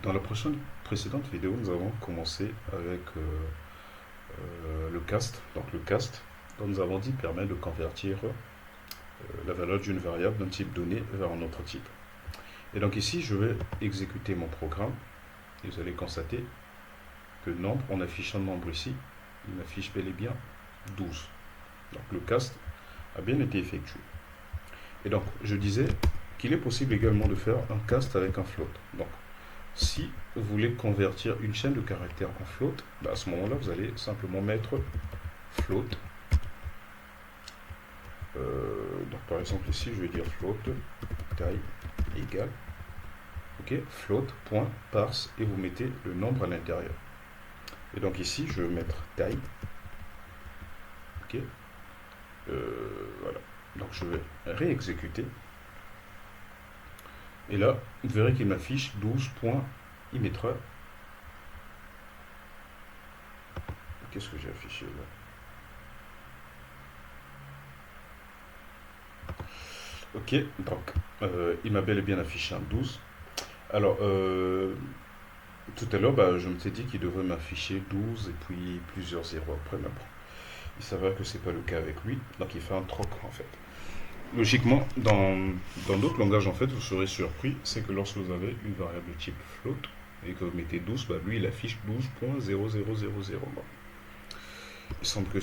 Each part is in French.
Dans la précédente vidéo, nous avons commencé avec le cast. Donc le cast, dont nous avons dit, permet de convertir la valeur d'une variable d'un type donné vers un autre type. Et donc ici, je vais exécuter mon programme et vous allez constater que nombre, en affichant nombre ici, il m'affiche bel et bien 12. Donc le cast a bien été effectué. Et donc je disais qu'il est possible également de faire un cast avec un float. Donc si vous voulez convertir une chaîne de caractères en float, à ce moment-là, vous allez simplement mettre float. Donc par exemple ici, je vais dire float taille égale float.parse et vous mettez le nombre à l'intérieur. Et donc ici, je vais mettre taille. Voilà. Donc je vais réexécuter. Et là, vous verrez qu'il m'affiche 12 points. Il mettra. Qu'est-ce que j'ai affiché là? Ok, donc il m'a bel et bien affiché un 12. Alors, tout à l'heure, je me suis dit qu'il devrait m'afficher 12 et puis plusieurs zéros après, mais bon, il s'avère que c'est pas le cas avec lui, donc il fait un troc en fait. Logiquement, dans d'autres langages, en fait, vous serez surpris, c'est que lorsque vous avez une variable type float et que vous mettez 12, lui, il affiche 12.0000. Bon. Il semble que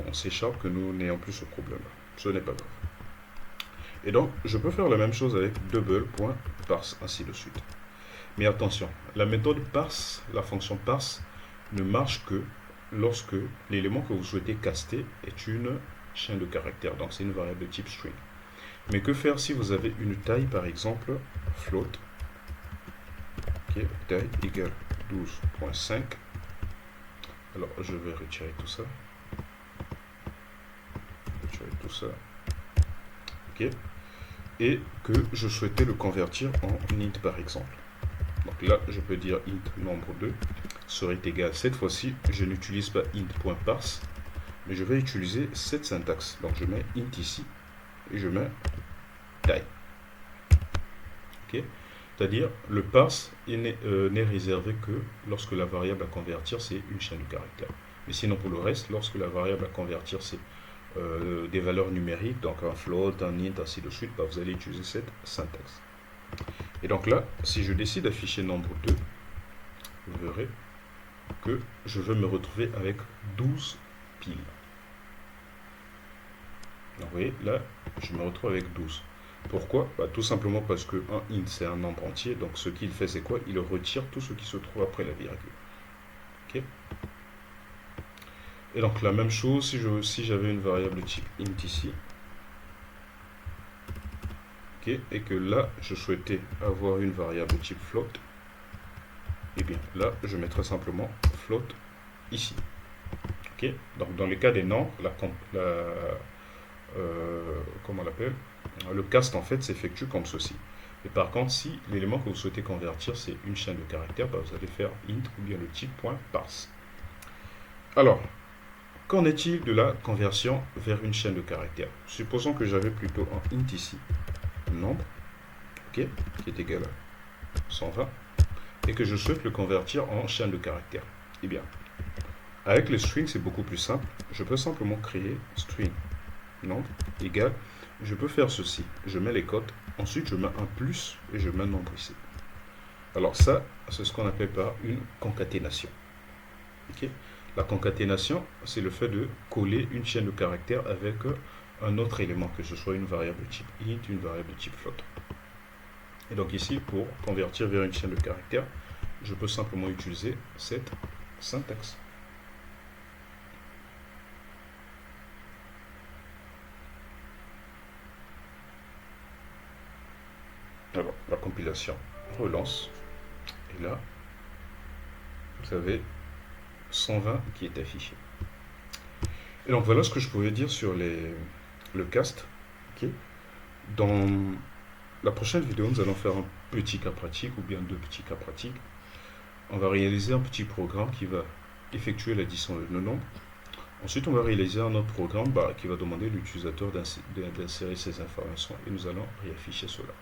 on s'échappe, que nous n'ayons plus ce problème. Ce n'est pas grave. Et donc, je peux faire la même chose avec double.parse, ainsi de suite. Mais attention, la méthode parse, la fonction parse, ne marche que lorsque l'élément que vous souhaitez caster est une chaîne de caractères, donc c'est une variable de type string. Mais que faire si vous avez une taille, par exemple, float, taille égale 12.5. Alors, je vais retirer tout ça. Et que je souhaitais le convertir en int, par exemple. Donc là, je peux dire int nombre 2 serait égal. Cette fois-ci, je n'utilise pas int.parse, mais je vais utiliser cette syntaxe. Donc je mets int ici et je mets taille. C'est-à-dire, le parse n'est réservé que lorsque la variable à convertir, c'est une chaîne de caractères. Mais sinon, pour le reste, lorsque la variable à convertir, c'est des valeurs numériques, donc un float, un int, ainsi de suite, vous allez utiliser cette syntaxe. Et donc là, si je décide d'afficher nombre 2, vous verrez que je vais me retrouver avec 12 piles. Donc vous voyez, là, je me retrouve avec 12. Pourquoi? Tout simplement parce que un int, c'est un nombre entier. Donc ce qu'il fait, c'est quoi? Il retire tout ce qui se trouve après la virgule. Et donc la même chose, si j'avais une variable type int ici, et que là, je souhaitais avoir une variable type float, et bien là, je mettrai simplement float ici. Donc dans le cas des nombres, comment on l'appelle, le cast en fait s'effectue comme ceci. Et par contre, si l'élément que vous souhaitez convertir, c'est une chaîne de caractères, vous allez faire int ou bien le type.parse. Alors, qu'en est-il de la conversion vers une chaîne de caractères? Supposons que j'avais plutôt un int ici, nombre, qui est égal à 120, et que je souhaite le convertir en chaîne de caractères. Eh bien, avec les strings, c'est beaucoup plus simple. Je peux simplement créer string nombre égale, je peux faire ceci. Je mets les cotes, ensuite je mets un plus et je mets un nombre ici. Alors ça, c'est ce qu'on appelle par une concaténation. La concaténation, c'est le fait de coller une chaîne de caractères avec un autre élément, que ce soit une variable de type int, une variable de type float. Et donc ici, pour convertir vers une chaîne de caractères, je peux simplement utiliser cette syntaxe. Alors, la compilation relance. Et là, vous avez 120 qui est affiché. Et donc voilà ce que je pouvais dire sur le cast. Dans la prochaine vidéo, nous allons faire un petit cas pratique ou bien deux petits cas pratiques. On va réaliser un petit programme qui va effectuer l'addition de nos nombres. Ensuite, on va réaliser un autre programme qui va demander à l'utilisateur d'insérer ces informations et nous allons réafficher cela.